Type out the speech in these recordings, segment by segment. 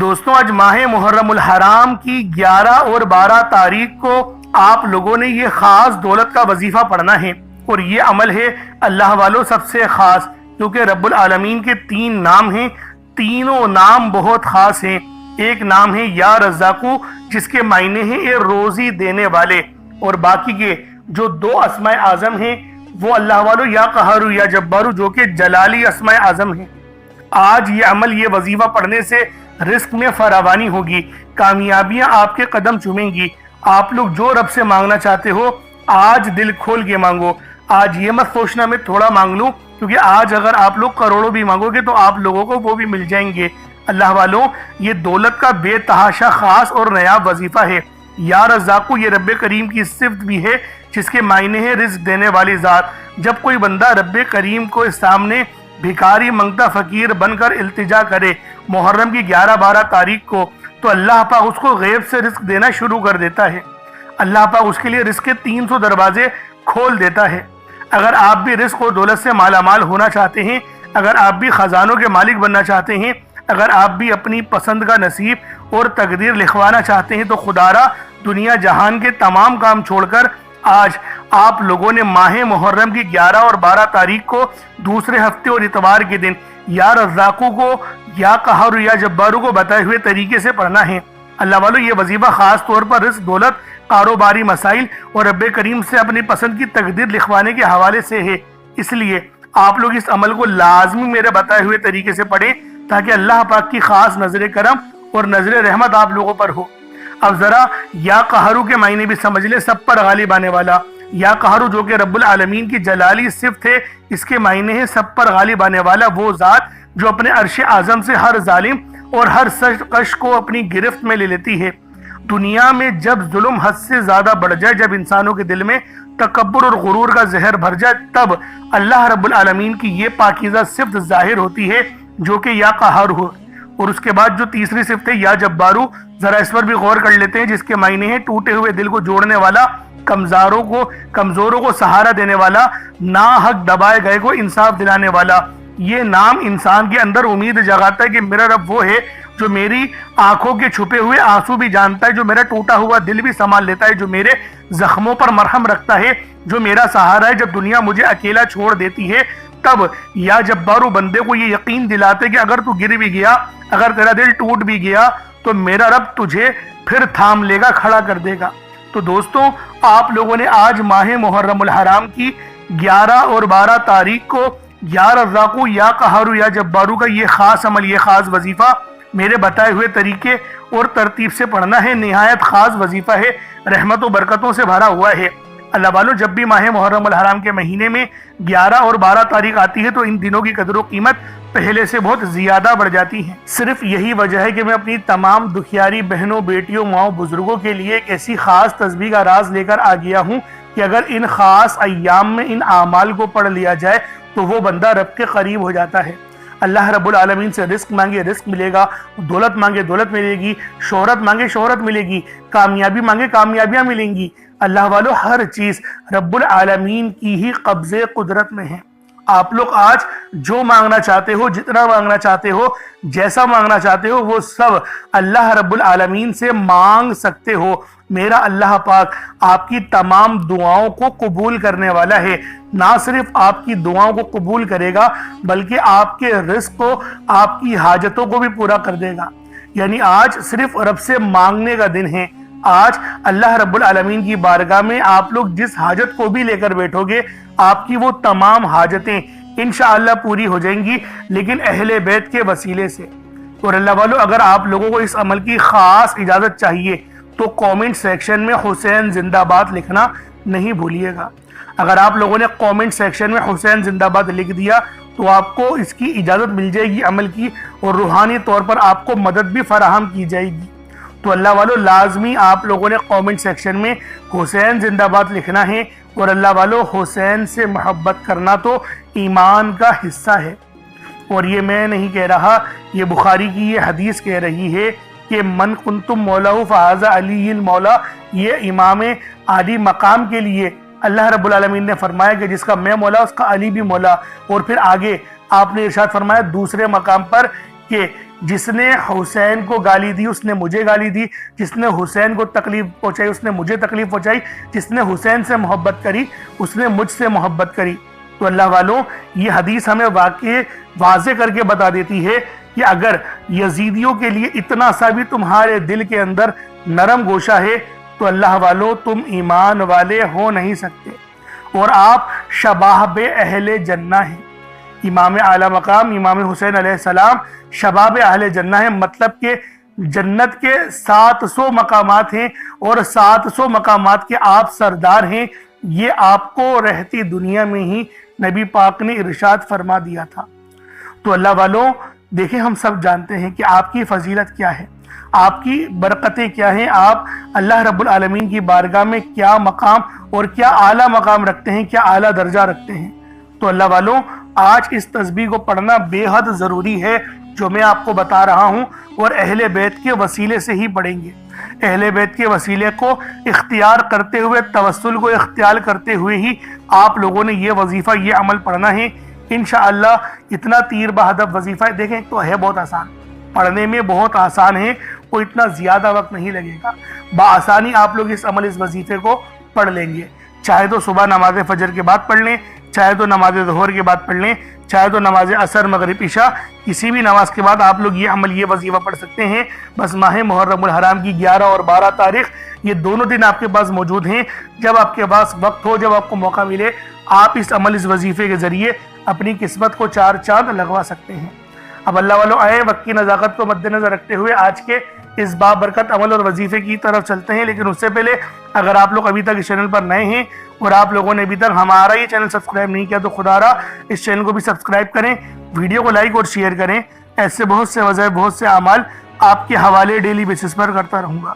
دوستوں آج ماہ محرم الحرام کی 11 اور 12 تاریخ کو آپ لوگوں نے یہ خاص دولت کا وظیفہ پڑھنا ہے، اور یہ عمل ہے اللہ والوں سب سے خاص، کیونکہ رب العالمین کے 3 نام ہیں، تینوں نام بہت خاص ہیں۔ ایک نام ہے یا رزاقو، جس کے معنی ہیں اے روزی دینے والے، اور باقی کے جو 2 اسماء اعظم ہیں وہ اللہ والوں یا قہارو یا جبارو، جو کہ جلالی اسماء اعظم ہیں۔ آج یہ عمل، یہ وظیفہ پڑھنے سے رزق میں فراوانی ہوگی، کامیابیاں آپ کے قدم چومیں گی۔ آپ لوگ جو رب سے مانگنا چاہتے ہو آج دل کھول کے مانگو۔ آج یہ مت سوچنا میں تھوڑا مانگ لوں، کیونکہ آج اگر آپ لوگ کروڑوں بھی مانگو گے تو آپ لوگوں کو وہ بھی مل جائیں گے۔ اللہ والوں، یہ دولت کا بے تحاشا خاص اور نایاب وظیفہ ہے۔ یا رزاقو یہ رب کریم کی صفت بھی ہے، جس کے معنی ہے رزق دینے والی ذات۔ جب کوئی بندہ رب کریم کو سامنے بھکاری منگتا فقیر بن کر التجا کرے محرم کی 11-12 تاریخ کو، تو اللہ پاک اس کو غیب سے رزق دینا شروع کر دیتا ہے۔ اللہ پاک اس کے لیے رزق کے 300 دروازے کھول دیتا ہے۔ اگر آپ بھی رزق اور دولت سے مالا مال ہونا چاہتے ہیں، اگر آپ بھی خزانوں کے مالک بننا چاہتے ہیں، اگر آپ بھی اپنی پسند کا نصیب اور تقدیر لکھوانا چاہتے ہیں، تو خدا را دنیا جہان کے تمام کام چھوڑ کر آج آپ لوگوں نے ماہ محرم کی 11 اور 12 تاریخ کو دوسرے ہفتے اور اتوار کے دن یا رزاقو کو یا قہارو یا جبارو کو بتائے ہوئے طریقے سے پڑھنا ہے۔ اللہ والوں، یہ وظیفہ خاص طور پر رزق، دولت، کاروباری مسائل اور رب کریم سے اپنی پسند کی تقدیر لکھوانے کے حوالے سے ہے۔ اس لیے آپ لوگ اس عمل کو لازمی میرے بتائے ہوئے طریقے سے پڑھیں، تاکہ اللہ پاک کی خاص نظر کرم اور نظر رحمت آپ لوگوں پر ہو۔ اب ذرا یا قہارو کے معنی بھی سمجھ لیں، سب پر غالب آنے والا۔ یا قہارو جو کہ رب العالمین کی جلالی صفت ہے، اس کے معنی ہے سب پر غالب آنے والا، وہ ذات جو اپنے عرش اعظم سے ہر ظالم اور ہر سرکش کو اپنی گرفت میں لے لیتی ہے۔ دنیا میں جب ظلم حد سے زیادہ بڑھ جائے، جب انسانوں کے دل میں تکبر اور غرور کا زہر بھر جائے، تب اللہ رب العالمین کی یہ پاکیزہ صفت ظاہر ہوتی ہے، جو کہ یا قہار ہو۔ اور اس کے بعد جو تیسری صفت ہے یا جبارو، ذرا اس پر بھی غور کر لیتے ہیں، جس کے معنی ہے ٹوٹے ہوئے دل کو جوڑنے والا، کمزوروں کو سہارا دینے والا، ناحق دبائے گئے کو انصاف دلانے والا۔ یہ نام انسان کے اندر امید جگاتا ہے کہ میرا رب وہ ہے جو میری آنکھوں کے چھپے ہوئے آنسو بھی جانتا ہے، جو میرا ٹوٹا ہوا دل بھی سنبھال لیتا ہے، جو میرے زخموں پر مرہم رکھتا ہے، جو میرا سہارا ہے جب دنیا مجھے اکیلا چھوڑ دیتی ہے۔ تب یا جبارو بندے کو یہ یقین دلاتے کہ اگر تو گر بھی گیا، اگر تیرا دل ٹوٹ بھی گیا، تو میرا رب تجھے پھر تھام لے گا، کھڑا کر دے گا۔ تو دوستوں، آپ لوگوں نے آج ماہ محرم الحرام کی 11 اور 12 تاریخ کو یا رزاقو یا قہارو یا جبارو کا یہ خاص عمل، یہ خاص وظیفہ میرے بتائے ہوئے طریقے اور ترتیب سے پڑھنا ہے۔ نہایت خاص وظیفہ ہے، رحمت و برکتوں سے بھرا ہوا ہے۔ اللہ والوں، جب بھی ماہ محرم الحرام کے مہینے میں 11 اور 12 تاریخ آتی ہے، تو ان دنوں کی قدر و قیمت پہلے سے بہت زیادہ بڑھ جاتی ہے۔ صرف یہی وجہ ہے کہ میں اپنی تمام دکھیاری بہنوں، بیٹیوں، ماؤں، بزرگوں کے لیے ایک ایسی خاص تسبیح کا راز لے کر آ گیا ہوں کہ اگر ان خاص ایام میں ان اعمال کو پڑھ لیا جائے تو وہ بندہ رب کے قریب ہو جاتا ہے۔ اللہ رب العالمین سے رزق مانگے رزق ملے گا، دولت مانگے دولت ملے گی، شہرت مانگے شہرت ملے گی، کامیابی مانگے کامیابیاں ملیں گی۔ اللہ والوں، ہر چیز رب العالمین کی ہی قبضے قدرت میں ہے۔ آپ لوگ آج جو مانگنا چاہتے ہو، جتنا مانگنا چاہتے ہو، جیسا مانگنا چاہتے ہو، وہ سب اللہ رب العالمین سے مانگ سکتے ہو۔ میرا اللہ پاک آپ کی تمام دعاؤں کو قبول کرنے والا ہے۔ نہ صرف آپ کی دعاؤں کو قبول کرے گا، بلکہ آپ کے رزق کو، آپ کی حاجتوں کو بھی پورا کر دے گا۔ یعنی آج صرف رب سے مانگنے کا دن ہے۔ آج اللہ رب العالمین کی بارگاہ میں آپ لوگ جس حاجت کو بھی لے کر بیٹھو گے، آپ کی وہ تمام حاجتیں انشاءاللہ پوری ہو جائیں گی، لیکن اہل بیت کے وسیلے سے۔ اور اللہ والوں، اگر آپ لوگوں کو اس عمل کی خاص اجازت چاہیے تو کامنٹ سیکشن میں حسین زندہ باد لکھنا نہیں بھولیے گا۔ اگر آپ لوگوں نے کامنٹ سیکشن میں حسین زندہ باد لکھ دیا تو آپ کو اس کی اجازت مل جائے گی عمل کی، اور روحانی طور پر آپ کو مدد بھی فراہم کی جائے گی۔ تو اللہ والوں، لازمی آپ لوگوں نے کامنٹ سیکشن میں حسین زندہ باد لکھنا ہے۔ اور اللہ والوں، حسین سے محبت کرنا تو ایمان کا حصہ ہے۔ اور یہ میں نہیں کہہ رہا، یہ بخاری کی یہ حدیث کہہ رہی ہے کہ من کنتم مولا فہذا علی المولا۔ یہ امام عالی مقام کے لیے اللہ رب العالمین نے فرمایا کہ جس کا میں مولا، اس کا علی بھی مولا۔ اور پھر آگے آپ نے ارشاد فرمایا دوسرے مقام پر کہ جس نے حسین کو گالی دی اس نے مجھے گالی دی، جس نے حسین کو تکلیف پہنچائی اس نے مجھے تکلیف پہنچائی، جس نے حسین سے محبت کری اس نے مجھ سے محبت کری۔ تو اللہ والوں، یہ حدیث ہمیں واضح کر کے بتا دیتی ہے کہ اگر یزیدیوں کے لیے اتنا سا بھی تمہارے دل کے اندر نرم گوشہ ہے تو اللہ والوں تم ایمان والے ہو نہیں سکتے، اور آپ شباب اہل جنہ ہیں۔ امام اعلیٰ مقام امام حسین علیہ السلام شباب اہل جنہ ہیں، مطلب کہ جنت کے 700 مقامات ہیں اور 700 مقامات کے آپ سردار ہیں۔ یہ آپ کو رہتی دنیا میں ہی نبی پاک نے ارشاد فرما دیا تھا۔ تو اللہ والوں دیکھیں، ہم سب جانتے ہیں کہ آپ کی فضیلت کیا ہے، آپ کی برکتیں کیا ہیں، آپ اللہ رب العالمین کی بارگاہ میں کیا مقام اور کیا اعلیٰ مقام رکھتے ہیں، کیا اعلیٰ درجہ رکھتے ہیں۔ تو اللہ والوں آج اس تسبیح کو پڑھنا بے حد ضروری ہے جو میں آپ کو بتا رہا ہوں، اور اہل بیت کے وسیلے سے ہی پڑھیں گے۔ اہل بیت کے وسیلے کو اختیار کرتے ہوئے، توسل کو اختیار کرتے ہوئے ہی آپ لوگوں نے یہ وظیفہ، یہ عمل پڑھنا ہے انشاءاللہ۔ اتنا تیر بہدف وظیفہ ہے، دیکھیں تو ہے بہت آسان، پڑھنے میں بہت آسان ہے، کوئی اتنا زیادہ وقت نہیں لگے گا، بآسانی آپ لوگ اس وظیفے کو پڑھ لیں گے۔ چاہے تو صبح نماز فجر کے بعد پڑھ لیں، چاہے تو نماز ظہر کے بعد پڑھ لیں، چاہے تو نماز عصر مغرب عشاء، کسی بھی نماز کے بعد آپ لوگ یہ عمل، یہ وظیفہ پڑھ سکتے ہیں۔ بس ماہ محرم الحرام کی 11 اور 12 تاریخ یہ دونوں دن آپ کے پاس موجود ہیں، جب آپ کے پاس وقت ہو، جب آپ کو موقع ملے، آپ اس عمل، اس وظیفے کے ذریعے اپنی قسمت کو 4 چاند لگوا سکتے ہیں۔ اب اللہ والوں آئے وقت کی نزاکت کو مد نظر رکھتے ہوئے آج کے اس بابرکت عمل اور وظیفے کی طرف چلتے ہیں، لیکن اس سے پہلے اگر آپ لوگ ابھی تک اس چینل پر نئے ہیں اور آپ لوگوں نے ابھی تک ہمارا یہ چینل سبسکرائب نہیں کیا تو خدا را اس چینل کو بھی سبسکرائب کریں، ویڈیو کو لائک اور شیئر کریں۔ ایسے بہت سے وظائف، بہت سے اعمال آپ کے حوالے ڈیلی بیسس پر کرتا رہوں گا۔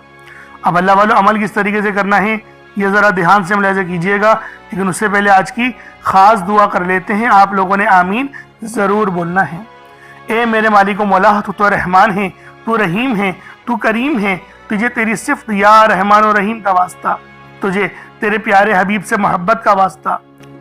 اب اللہ والوں عمل کس طریقے سے کرنا ہے یہ ذرا دھیان سے ملاحظہ کیجئے گا، لیکن اس سے پہلے آج کی خاص دعا کر لیتے ہیں۔ آپ لوگوں نے آمین ضرور بولنا ہے۔ اے میرے مالک و مولا، تو رحمان ہے، تو رحیم ہے، تو کریم ہے، تجھے تیری صفت یا رحمان و رحیم کا واسطہ، تجھے تیرے پیارے حبیب سے محبت کا واسطہ،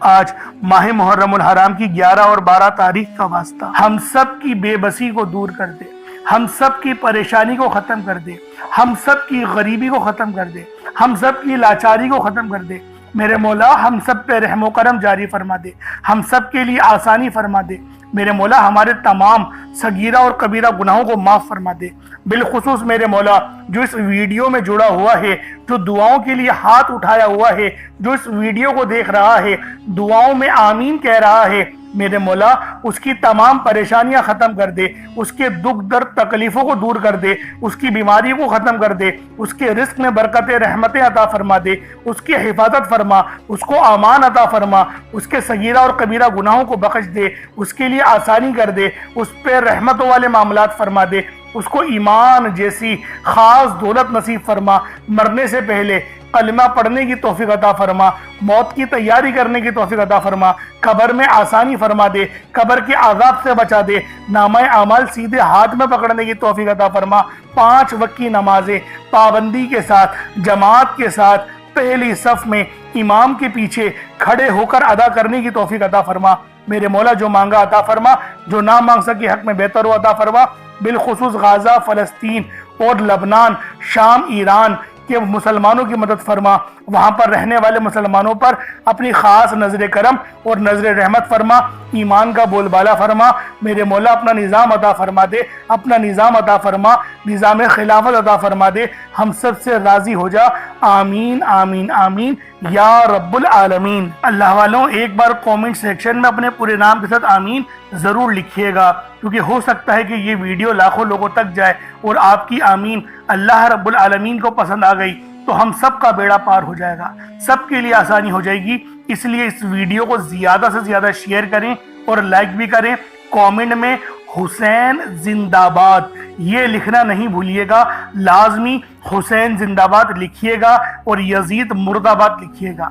آج ماہ محرم الحرام کی 11 اور 12 تاریخ کا واسطہ، ہم سب کی بے بسی کو دور کر دے، ہم سب کی پریشانی کو ختم کر دے، ہم سب کی غریبی کو ختم کر دے، ہم سب کی لاچاری کو ختم کر دے۔ میرے مولا ہم سب پہ رحم و کرم جاری فرما دے، ہم سب کے لیے آسانی فرما دے۔ میرے مولا ہمارے تمام صغیرہ اور کبیرہ گناہوں کو معاف فرما دے۔ بالخصوص میرے مولا جو اس ویڈیو میں جڑا ہوا ہے، جو دعاؤں کے لیے ہاتھ اٹھایا ہوا ہے، جو اس ویڈیو کو دیکھ رہا ہے، دعاؤں میں آمین کہہ رہا ہے، میرے مولا اس کی تمام پریشانیاں ختم کر دے، اس کے دکھ درد تکلیفوں کو دور کر دے، اس کی بیماری کو ختم کر دے، اس کے رزق میں برکتیں رحمتیں عطا فرما دے، اس کی حفاظت فرما، اس کو امان عطا فرما، اس کے صغیرہ اور کبیرہ گناہوں کو بخش دے، اس کے لیے آسانی کر دے، اس پہ رحمتوں والے معاملات فرما دے، اس کو ایمان جیسی خاص دولت نصیب فرما، مرنے سے پہلے کلمہ پڑھنے کی توفیق عطا فرما، موت کی تیاری کرنے کی توفیق عطا فرما، قبر میں آسانی فرما دے، قبر کے عذاب سے بچا دے، نامہ اعمال سیدھے ہاتھ میں پکڑنے کی توفیق عطا فرما، 5 وقت کی نمازیں پابندی کے ساتھ، جماعت کے ساتھ، پہلی صف میں امام کے پیچھے کھڑے ہو کر ادا کرنے کی توفیق عطا فرما۔ میرے مولا جو مانگا عطا فرما، جو نہ مانگ سکے حق میں بہتر ہو عطا فرما۔ بالخصوص غزہ، فلسطین اور لبنان، شام، ایران کے مسلمانوں کی مدد فرما، وہاں پر رہنے والے مسلمانوں پر اپنی خاص نظر کرم اور نظر رحمت فرما، ایمان کا بول بالا فرما۔ میرے مولا اپنا نظام عطا فرما دے، اپنا نظام عطا فرما، نظام خلافت عطا فرما دے، ہم سب سے راضی ہو جا، آمین آمین آمین یا رب العالمین۔ اللہ والوں ایک بار کومنٹ سیکشن میں اپنے پورے نام کے ساتھ آمین ضرور لکھیے گا، کیونکہ ہو سکتا ہے کہ یہ ویڈیو لاکھوں لوگوں تک جائے اور آپ کی آمین اللہ رب العالمین کو پسند آ گئی تو ہم سب کا بیڑا پار ہو جائے گا، سب کے لیے آسانی ہو جائے گی۔ اس لیے اس ویڈیو کو زیادہ سے زیادہ شیئر کریں اور لائک بھی کریں۔ کومنٹ میں حسین زندہ باد یہ لکھنا نہیں بھولیے گا، لازمی حسین زندہ باد لکھیے گا اور یزید مرد آباد لکھیے گا۔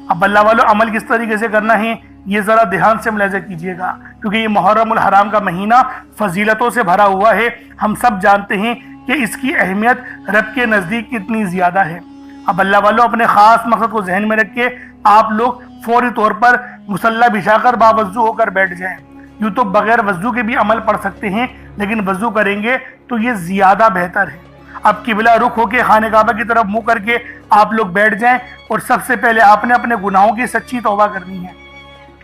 اب اللہ والوں عمل کس طریقے سے کرنا ہے یہ ذرا دھیان سے ملاحظہ کیجیے گا، کیونکہ یہ محرم الحرام کا مہینہ فضیلتوں سے بھرا ہوا ہے۔ ہم سب جانتے ہیں کہ اس کی اہمیت رب کے نزدیک کتنی زیادہ ہے۔ اب اللہ والوں اپنے خاص مقصد کو ذہن میں رکھ کے آپ لوگ فوری طور پر مصلی بچھا کر باوضو ہو کر بیٹھ جائیں۔ یوں تو بغیر وضو کے بھی عمل پڑھ سکتے ہیں، لیکن وضو کریں گے تو یہ زیادہ بہتر ہے۔ اب قبلہ رخ ہو کے خانہ کعبہ کی طرف منہ کر کے آپ لوگ بیٹھ جائیں، اور سب سے پہلے آپ نے اپنے گناہوں کی سچی توبہ کرنی ہے۔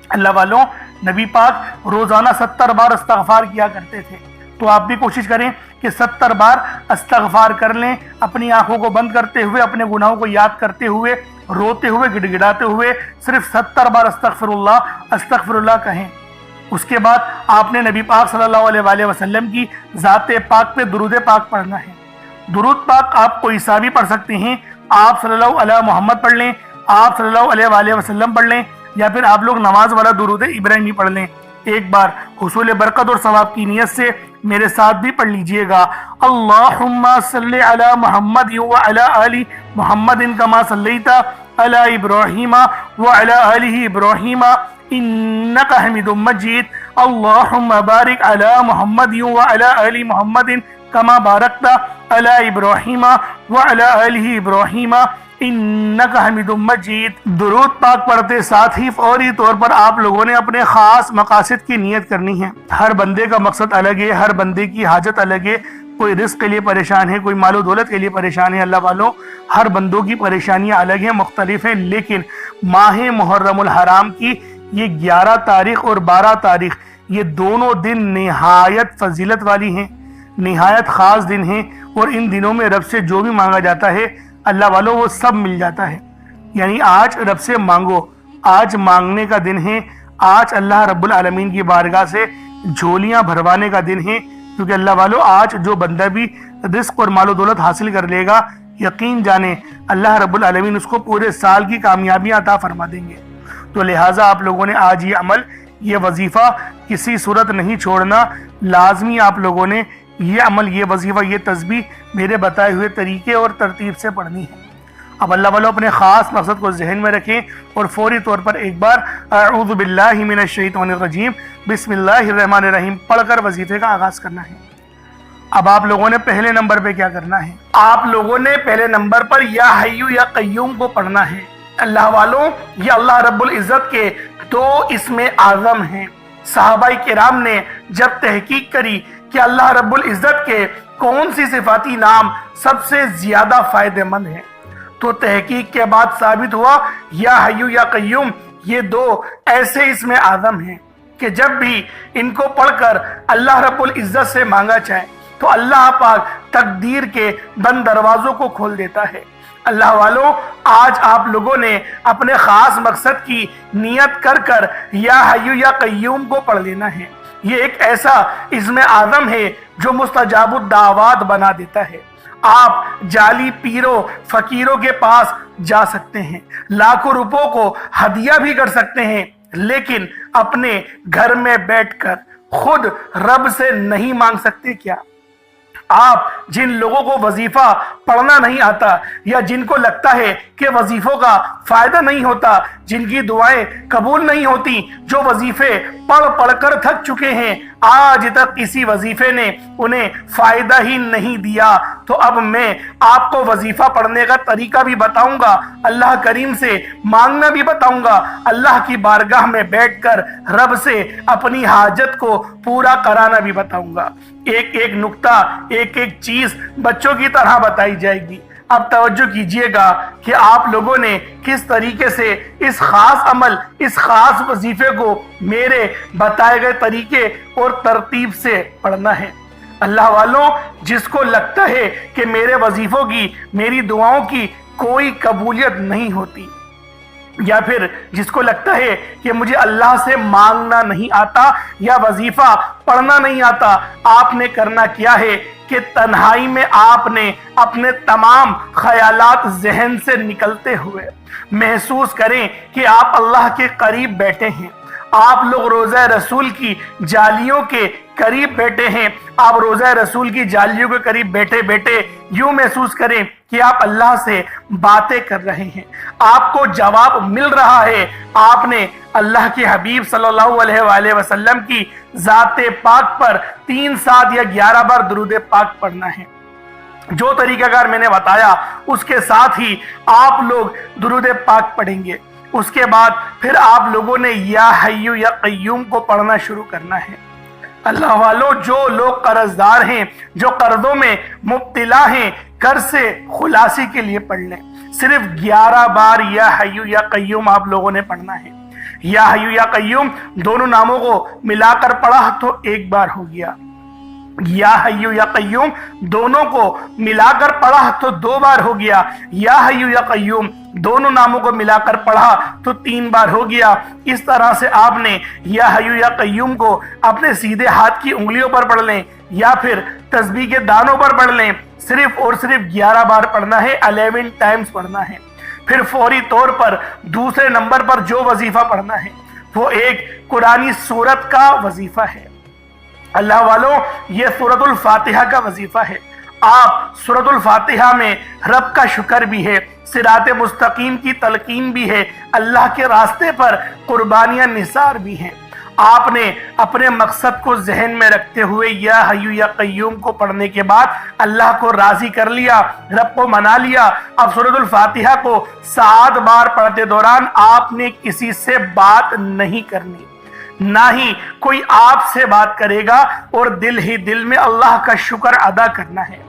اللہ والوں، نبی پاک روزانہ 70 بار استغفار کیا کرتے تھے، تو آپ بھی کوشش کریں کہ 70 بار استغفار کر لیں، اپنی آنکھوں کو بند کرتے ہوئے، اپنے گناہوں کو یاد کرتے ہوئے، روتے ہوئے، گڑ گڑاتے ہوئے صرف 70 بار استغفر اللہ کہیں۔ اس کے بعد آپ نے نبی پاک صلی اللہ علیہ وآلہ وسلم کی ذات پاک پہ درود پاک پڑھنا ہے۔ درود پاک آپ کوئی سا بھی پڑھ سکتے ہیں، آپ صلی اللہ علیہ محمد پڑھ لیں، آپ صلی اللہ علیہ وآلہ وسلم پڑھ لیں، یا پھر آپ لوگ نماز والا درود ابراہیمی پڑھ لیں۔ ایک بار حصول برکت اور ثواب کی نیت سے میرے ساتھ بھی پڑھ لیجئے گا۔ اللہم صلی علی محمد وعلی آل محمد کما صلیت علی ابراہیم وعلی آل ابراہیم انک حمید مجید۔ اللہم بارک علی محمد وعلی آل محمد کما بارکت علی ابراہیم وعلی آل ابراہیم انک حمید مجید۔ درود پاک پڑھتے ساتھ ہی فوری طور پر آپ لوگوں نے اپنے خاص مقاصد کی نیت کرنی ہے۔ ہر بندے کا مقصد الگ ہے، ہر بندے کی حاجت الگ ہے، کوئی رزق کے لیے پریشان ہے، کوئی مال و دولت کے لیے پریشان ہے۔ اللہ والوں، ہر بندوں کی پریشانیاں الگ ہیں، مختلف ہیں، لیکن ماہ محرم الحرام کی یہ 11 تاریخ اور 12 تاریخ، یہ دونوں دن نہایت فضیلت والی ہیں، نہایت خاص دن ہیں، اور ان دنوں میں رب سے جو بھی مانگا جاتا ہے اللہ والوں وہ سب مل جاتا ہے۔ یعنی آج رب سے مانگو، آج مانگنے کا دن ہے، آج اللہ رب العالمین کی بارگاہ سے جھولیاں بھروانے کا دن ہے، کیونکہ اللہ والوں آج جو بندہ بھی رزق اور مال و دولت حاصل کر لے گا، یقین جانے اللہ رب العالمین اس کو پورے سال کی کامیابیاں عطا فرما دیں گے۔ تو لہٰذا آپ لوگوں نے آج یہ عمل، یہ وظیفہ کسی صورت نہیں چھوڑنا، لازمی آپ لوگوں نے یہ عمل، یہ وظیفہ، یہ تسبیح میرے بتائے ہوئے طریقے اور ترتیب سے پڑھنی ہے۔ اب اللہ والوں اپنے خاص مقصد کو ذہن میں رکھیں اور فوری طور پر ایک بار اعوذ باللہ من الشیطان الرجیم بسم اللہ الرحمن الرحیم پڑھ کر وظیفے کا آغاز کرنا ہے۔ اب آپ لوگوں نے پہلے نمبر پہ کیا کرنا ہے؟ آپ لوگوں نے پہلے نمبر پر یا حیو یا قیوم کو پڑھنا ہے۔ اللہ والوں، یہ اللہ رب العزت کے 2 اسم اعظم ہیں۔ صحابہ کرام نے جب تحقیق کری کہ اللہ رب العزت کے کون سی صفاتی نام سب سے زیادہ فائدہ مند ہیں، تو تحقیق کے بعد ثابت ہوا یا حیو یا قیوم یہ 2 ایسے اسم اعظم ہیں کہ جب بھی ان کو پڑھ کر اللہ رب العزت سے مانگا جائے تو اللہ پاک تقدیر کے بند دروازوں کو کھول دیتا ہے۔ اللہ والوں، آج آپ لوگوں نے اپنے خاص مقصد کی نیت کر کر یا حیو یا قیوم کو پڑھ لینا ہے۔ یہ ایک ایسا اسم اعظم ہے جو مستجاب الدعوات بنا دیتا ہے۔ آپ جعلی پیروں فقیروں کے پاس جا سکتے ہیں، لاکھوں روپوں کو ہدیہ بھی کر سکتے ہیں، لیکن اپنے گھر میں بیٹھ کر خود رب سے نہیں مانگ سکتے کیا؟ آپ جن لوگوں کو وظیفہ پڑھنا نہیں آتا، یا جن کو لگتا ہے کہ وظیفوں کا فائدہ نہیں ہوتا، جن کی دعائیں قبول نہیں ہوتی، جو وظیفے پڑھ کر تھک چکے ہیں، آج تک کسی وظیفے نے انہیں فائدہ ہی نہیں دیا، تو اب میں آپ کو وظیفہ پڑھنے کا طریقہ بھی بتاؤں گا، اللہ کریم سے مانگنا بھی بتاؤں گا، اللہ کی بارگاہ میں بیٹھ کر رب سے اپنی حاجت کو پورا کرانا بھی بتاؤں گا۔ ایک ایک نقطہ، ایک ایک چیز بچوں کی طرح بتائی جائے گی۔ اب توجہ کیجئے گا کہ آپ لوگوں نے کس طریقے سے اس خاص عمل، اس خاص وظیفے کو میرے بتائے گئے طریقے اور ترتیب سے پڑھنا ہے۔ اللہ والوں، جس کو لگتا ہے کہ میرے وظیفوں کی، میری دعاؤں کی کوئی قبولیت نہیں ہوتی، یا پھر جس کو لگتا ہے کہ مجھے اللہ سے مانگنا نہیں آتا یا وظیفہ پڑھنا نہیں آتا، آپ نے کرنا کیا ہے کہ تنہائی میں آپ نے اپنے تمام خیالات ذہن سے نکلتے ہوئے محسوس کریں کہ آپ اللہ کے قریب بیٹھے ہیں، آپ لوگ روضہ رسول کی جالیوں کے قریب بیٹھے ہیں، آپ روضہ رسول کی جالیوں کے قریب بیٹھے بیٹھے یوں محسوس کریں کہ آپ اللہ سے باتیں کر رہے ہیں، آپ کو جواب مل رہا ہے۔ آپ نے اللہ کے حبیب صلی اللہ علیہ وآلہ وسلم کی ذات پاک پر 3 7 یا 11 بار درود پاک پڑھنا ہے۔ جو طریقہ کار میں نے بتایا اس کے ساتھ ہی آپ لوگ درود پاک پڑھیں گے۔ اس کے بعد پھر آپ لوگوں نے یا حیو یا قیوم کو پڑھنا شروع کرنا ہے۔ اللہ والوں، جو لوگ قرضدار ہیں، جو قرضوں میں مبتلا ہیں، قرض سے خلاصی کے لیے پڑھ لیں۔ صرف 11 بار یا حیو یا قیوم آپ لوگوں نے پڑھنا ہے۔ یا حیو یا قیوم دونوں ناموں کو ملا کر پڑھا تو ایک بار ہو گیا، یا حیو یا قیوم دونوں کو ملا کر پڑھا تو 2 بار ہو گیا، یا حیو یا قیوم دونوں ناموں کو ملا کر پڑھا تو 3 بار ہو گیا۔ اس طرح سے آپ نے یا حیو یا قیوم کو اپنے سیدھے ہاتھ کی انگلیوں پر پڑھ لیں یا پھر تسبیح کے دانوں پر پڑھ لیں۔ صرف اور صرف 11 بار پڑھنا ہے، 11 ٹائمز پڑھنا ہے۔ پھر فوری طور پر دوسرے نمبر پر جو وظیفہ پڑھنا ہے وہ ایک قرآنی سورت کا وظیفہ ہے۔ اللہ والوں، یہ سورۃ الفاتحہ کا وظیفہ ہے۔ آپ سورۃ الفاتحہ میں رب کا شکر بھی ہے، صراط مستقیم کی تلقین بھی ہے، اللہ کے راستے پر قربانیاں نثار بھی ہیں۔ آپ نے اپنے مقصد کو ذہن میں رکھتے ہوئے یا حیو یا قیوم کو پڑھنے کے بعد اللہ کو راضی کر لیا، رب کو منا لیا۔ اب سورۃ الفاتحہ کو 7 بار پڑھتے دوران آپ نے کسی سے بات نہیں کرنی، نہ ہی کوئی آپ سے بات کرے گا، اور دل ہی دل میں اللہ کا شکر ادا کرنا ہے۔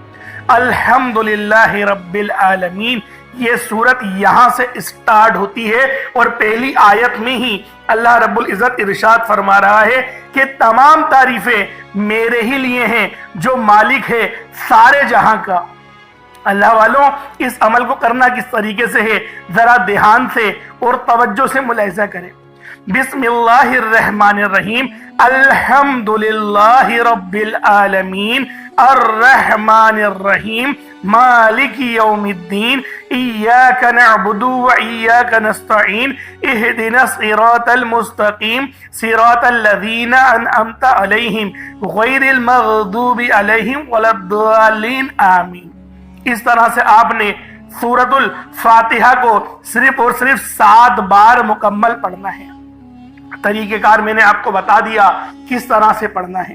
الحمدللہ رب العالمین، یہ سورت یہاں سے اسٹارٹ ہوتی ہے، اور پہلی آیت میں ہی اللہ رب العزت ارشاد فرما رہا ہے کہ تمام تعریفیں میرے ہی لیے ہیں جو مالک ہے سارے جہاں کا۔ اللہ والوں، اس عمل کو کرنا کس طریقے سے ہے ذرا دھیان سے اور توجہ سے ملاحظہ کریں۔ بسم اللہ الرحمن الرحیم، الحمدللہ رب العالمین، الرحمن الرحیم، مالک یوم الدین، ایاک نعبد و ایاک نستعین، اہدنا الصراط المستقیم، صراط الذین انعمت علیہم غیر المغضوب علیہم ولا الضالین، آمین۔ اس طرح سے آپ نے سورۃ الفاتحہ کو صرف اور صرف 7 بار مکمل پڑھنا ہے۔ طریقہ کار میں نے آپ کو بتا دیا کس طرح سے پڑھنا ہے،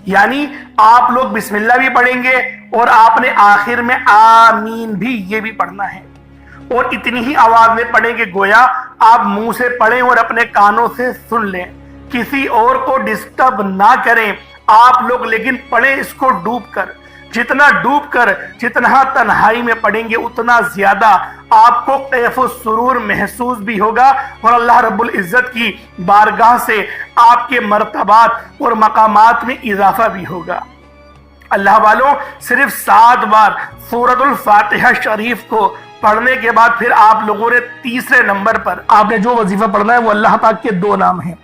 یعنی آپ لوگ بسم اللہ بھی پڑھیں گے اور آپ نے آخر میں آمین بھی یہ بھی پڑھنا ہے، اور اتنی ہی آواز میں پڑھیں گے گویا آپ منہ سے پڑھیں اور اپنے کانوں سے سن لیں، کسی اور کو ڈسٹرب نہ کریں آپ لوگ، لیکن پڑھیں اس کو ڈوب کر۔ جتنا ڈوب کر، جتنا تنہائی میں پڑھیں گے اتنا زیادہ آپ کو کیف و سرور محسوس بھی ہوگا، اور اللہ رب العزت کی بارگاہ سے آپ کے مرتبات اور مقامات میں اضافہ بھی ہوگا۔ اللہ والوں، صرف 7 بار سورۃ الفاتحہ شریف کو پڑھنے کے بعد پھر آپ لوگوں نے تیسرے نمبر پر آپ نے جو وظیفہ پڑھنا ہے وہ اللہ پاک کے 2 نام ہیں،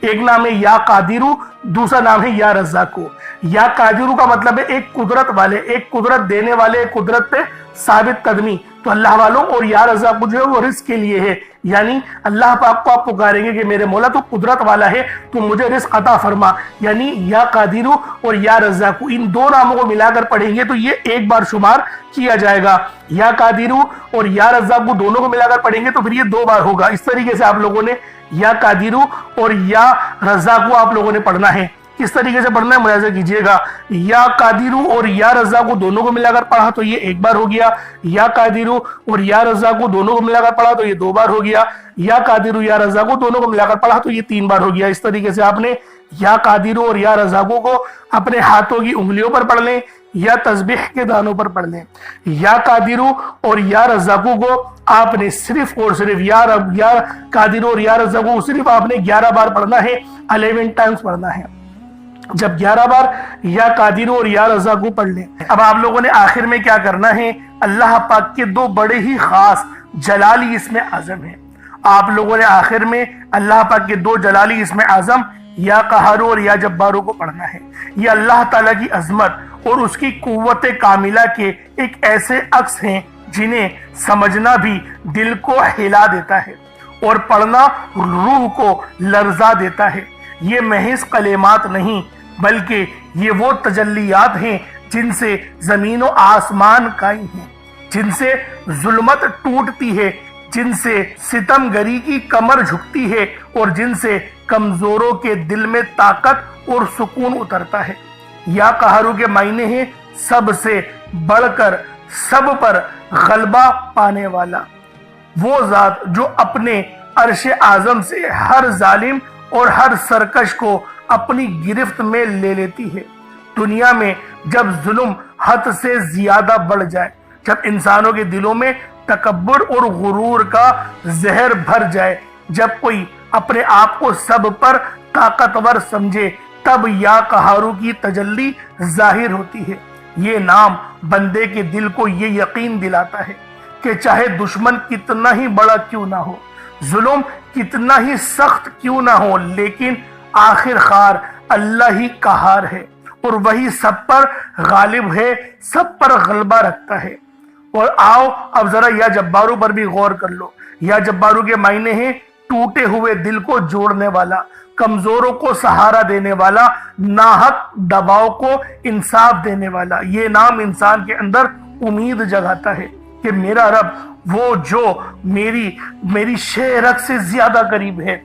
ایک نام ہے یا قادرو، دوسرا نام ہے یا رزاقو۔ یا قادرو کا مطلب ہے ایک قدرت والے، ایک قدرت دینے والے، ایک قدرت پہ ثابت قدمی، تو اللہ والوں، اور یا رزاقو جو ہے وہ رزق کے لیے ہے، یعنی اللہ پاک کو آپ پکاریں گے کہ میرے مولا تو قدرت والا ہے، تو مجھے رزق عطا فرما، یعنی یا قادرو اور یا رزاقو ان 2 ناموں کو ملا کر پڑھیں گے تو یہ ایک بار شمار کیا جائے گا۔ یا قادرو اور یا رزاقو دونوں کو ملا کر پڑھیں گے تو پھر یہ 2 بار ہوگا۔ اس طریقے سے آپ لوگوں نے یا قادرو اور یا رزاقو آپ لوگوں نے پڑھنا ہے۔ کس طریقے سے پڑھنا ہے ملاحظہ کیجئے گا، یا قادرو اور یا رزاقو دونوں کو ملا کر پڑھا تو یہ 1 بار ہو گیا، یا قادرو اور یا رزاقو دونوں کو ملا کر پڑھا تو یہ 2 بار ہو گیا، یا قادرو یا رزاقو دونوں کو ملا کر پڑھا تو یہ 3 بار ہو گیا۔ اس طریقے سے آپ نے یا قادرو اور یا رزاقو کو اپنے ہاتھوں کی انگلیوں پر پڑھ لیں یا تسبیح کے دانوں پر پڑھ لیں۔ یا قادرو اور یا رزاقو کو آپ نے صرف اور صرف یا قادرو اور یا رزاقو صرف آپ نے 11 بار پڑھنا ہے، 11 ٹائمز پڑھنا ہے۔ جب 11 بار یا قادرو اور یا رزاقو پڑھ لیں، اب آپ لوگوں نے آخر میں کیا کرنا ہے، اللہ پاک کے 2 بڑے ہی خاص جلالی اسم اعظم ہیں، آپ لوگوں نے آخر میں اللہ پاک کے 2 جلالی اسم اعظم یا قہارو اور یا جبارو کو پڑھنا ہے۔ یہ اللہ تعالیٰ کی عظمت اور اس کی قوت کاملہ کے ایک ایسے عکس ہیں جنہیں سمجھنا بھی دل کو ہلا دیتا ہے اور پڑھنا روح کو لرزا دیتا ہے۔ یہ محض کلمات نہیں بلکہ یہ وہ تجلیات ہیں جن سے زمین و آسمان قائم ہیں، جن سے ظلمت ٹوٹتی ہے، جن سے ستم گری کی کمر جھکتی ہے، اور جن سے کمزوروں کے دل میں طاقت اور سکون اترتا ہے۔ یا قہرو کے معنی ہیں سب سے بڑھ کر سب پر غلبہ پانے والا، وہ ذات جو اپنے عرش اعظم سے ہر ظالم اور ہر سرکش کو اپنی گرفت میں لے لیتی ہے۔ دنیا میں جب ظلم حد سے زیادہ بڑھ جائے، جب انسانوں کے دلوں میں تکبر اور غرور کا زہر بھر جائے، جب کوئی اپنے آپ کو سب پر طاقتور سمجھے، تب یا قہارو کی تجلی ظاہر ہوتی ہے۔ یہ نام بندے کے دل کو یہ یقین دلاتا ہے کہ چاہے دشمن کتنا ہی بڑا کیوں نہ ہو، ظلم کتنا ہی سخت کیوں نہ ہو، لیکن آخر کار اللہ ہی قہار ہے اور وہی سب پر غالب ہے، سب پر غلبہ رکھتا ہے۔ اور آؤ اب ذرا یا جبارو پر بھی غور کر لو۔ یا جبارو کے معنی ہیں ٹوٹے ہوئے دل کو جوڑنے والا، کمزوروں کو سہارا دینے والا، ناحق دباؤ کو انصاف دینے والا۔ یہ نام انسان کے اندر امید جگاتا ہے کہ میرا رب وہ جو میری شہرت سے زیادہ قریب ہے۔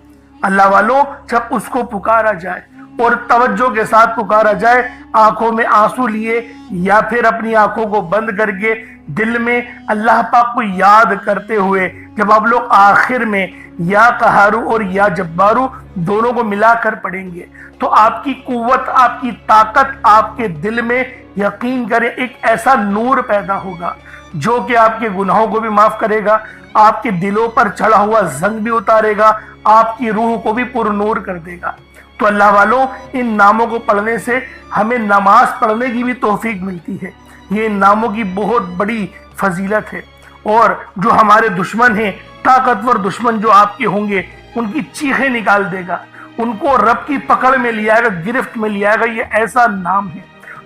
اللہ والوں، جب اس کو پکارا جائے اور توجہ کے ساتھ پکارا جائے، آنکھوں میں آنسو لیے یا پھر اپنی آنکھوں کو بند کر کے دل میں اللہ پاک کو یاد کرتے ہوئے، جب آپ لوگ آخر میں یا قہارو اور یا جبارو دونوں کو ملا کر پڑھیں گے تو آپ کی قوت، آپ کی طاقت، آپ کے دل میں یقین کریں ایک ایسا نور پیدا ہوگا جو کہ آپ کے گناہوں کو بھی معاف کرے گا، آپ کے دلوں پر چڑھا ہوا زنگ بھی اتارے گا، آپ کی روح کو بھی پر نور کر دے گا۔ تو اللہ والوں، ان ناموں کو پڑھنے سے ہمیں نماز پڑھنے کی بھی توفیق ملتی ہے۔ یہ ان ناموں کی بہت بڑی فضیلت ہے، اور جو ہمارے دشمن ہیں، طاقتور دشمن جو آپ کے ہوں گے، ان کی چیخیں نکال دے گا، ان کو رب کی پکڑ میں لے آئے گا، گرفت میں لے آئے گا۔ یہ ایسا نام ہے۔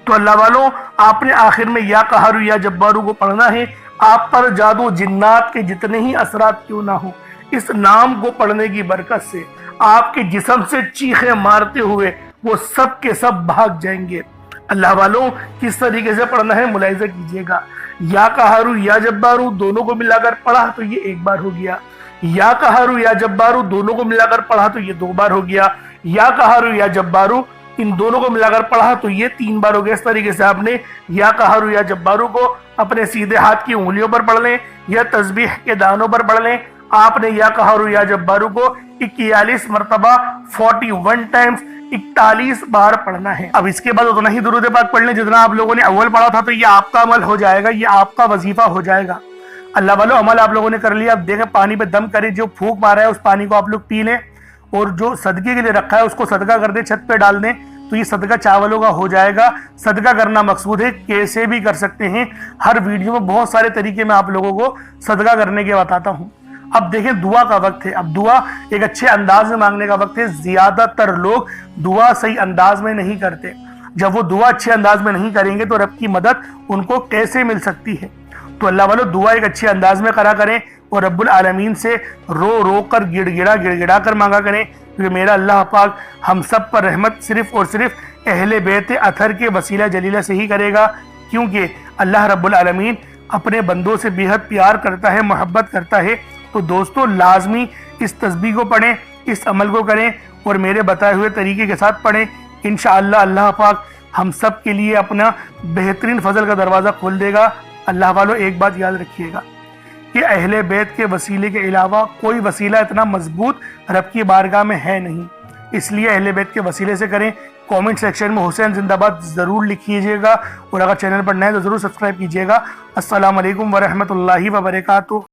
تو اللہ والوں، آپ نے آخر میں یا قہارو یا جبارو کو پڑھنا ہے۔ آپ پر جادو جنات کے جتنے ہی اثرات کیوں نہ ہو، اس نام کو پڑھنے کی برکت سے آپ کے جسم سے چیخیں مارتے ہوئے وہ سب کے سب بھاگ جائیں گے۔ اللہ والوں، کس طریقے سے پڑھنا ہے ملاحظہ کیجئے گا۔ یا قہارو یا جبارو دونوں کو ملا کر پڑھا تو یہ ایک بار ہو گیا، یا قہارو یا جبارو دونوں کو ملا کر پڑھا تو یہ 2 بار ہو گیا، یا قہارو یا جبارو ان دونوں کو ملا کر پڑھا تو یہ 3 بار ہو گیا۔ اس طریقے سے آپ نے یا قہارو یا جبارو کو اپنے سیدھے ہاتھ کی انگلیوں پر پڑھ لیں یا تسبیح کے دانوں پر پڑھ لیں۔ آپ نے یا قہارو یا جبارو کو 41 مرتبہ 41 ٹائمز 41 بار پڑھنا ہے۔ اب اس کے بعد اتنا ہی درود پاک پڑھ لیں جتنا آپ لوگوں نے اول پڑھا تھا، تو یہ آپ کا عمل ہو جائے گا، یہ آپ کا وظیفہ ہو جائے گا۔ اللہ والو، عمل آپ لوگوں نے کر لیا۔ اب دیکھیں پانی پہ دم کریں، جو پھونک مارا ہے اس پانی کو آپ لوگ پی لیں، اور جو صدقے کے لیے رکھا ہے اس کو صدقہ کر دیں، چھت پہ ڈال دیں، تو یہ صدقہ چاولوں کا ہو جائے گا۔ صدقہ کرنا مقصود ہے، کیسے بھی کر سکتے ہیں۔ ہر ویڈیو میں بہت سارے طریقے میں آپ لوگوں کو صدقہ کرنے کے بتاتا ہوں۔ اب دیکھیں دعا کا وقت ہے۔ اب دعا ایک اچھے انداز میں مانگنے کا وقت ہے۔ زیادہ تر لوگ دعا صحیح انداز میں نہیں کرتے۔ جب وہ دعا اچھے انداز میں نہیں کریں گے تو رب کی مدد ان کو کیسے مل سکتی ہے؟ تو اللہ والو، دعا ایک اچھے انداز میں کرا کریں اور رب العالمین سے رو رو کر گڑ گڑا کر مانگا کریں، کیونکہ میرا اللہ پاک ہم سب پر رحمت صرف اور صرف اہل بیت اطہر کے وسیلہ جلیلہ سے ہی کرے گا، کیونکہ اللہ رب العالمین اپنے بندوں سے بے حد پیار کرتا ہے، محبت کرتا ہے۔ تو دوستو، لازمی اس تسبیح کو پڑھیں، اس عمل کو کریں اور میرے بتائے ہوئے طریقے کے ساتھ پڑھیں۔ انشاءاللہ اللہ پاک ہم سب کے لیے اپنا بہترین فضل کا دروازہ کھول دے گا۔ اللہ والو، ایک بات یاد رکھیے گا کہ اہل بیت کے وسیلے کے علاوہ کوئی وسیلہ اتنا مضبوط رب کی بارگاہ میں ہے نہیں، اس لیے اہل بیت کے وسیلے سے کریں۔ کامنٹ سیکشن میں حسین زندہ باد ضرور لکھیے گا، اور اگر چینل پر نئے تو ضرور سبسکرائب کیجیے گا۔ السلام علیکم ورحمۃ اللہ وبرکاتہ۔